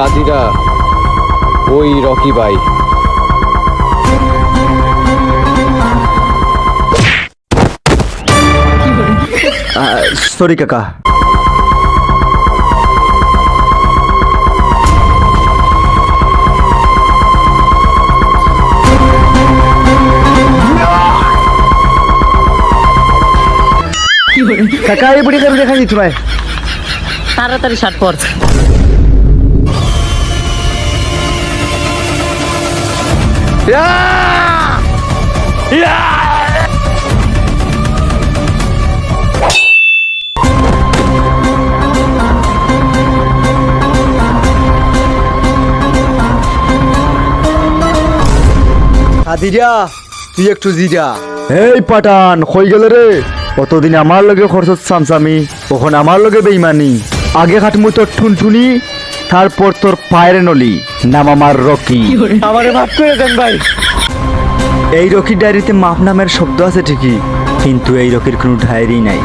কাজীরা ওই রকি ভাই। সরি কাকা। কাকা এই বুড়ি করে দেখা দিচ্ছি ভাই। তাড়াতাড়ি শার্ট পর। কাদিরা তুই একটু জিরা। এই পাঠান কই গেল রে? কতদিন আমার লগে খরচ সামসামি, কখন আমার লগে বেইমানি। আগে খাটমু তোর ঠুনঠুনি, তারপর তোর পায়ের নলি। নাম আমার রকি। আমারে মাফ করে দেন ভাই। এই রকির ডায়েরিতে মাপ নামের শব্দ আছে ঠিকই, কিন্তু এই রকির কোনো ডায়েরি নাই।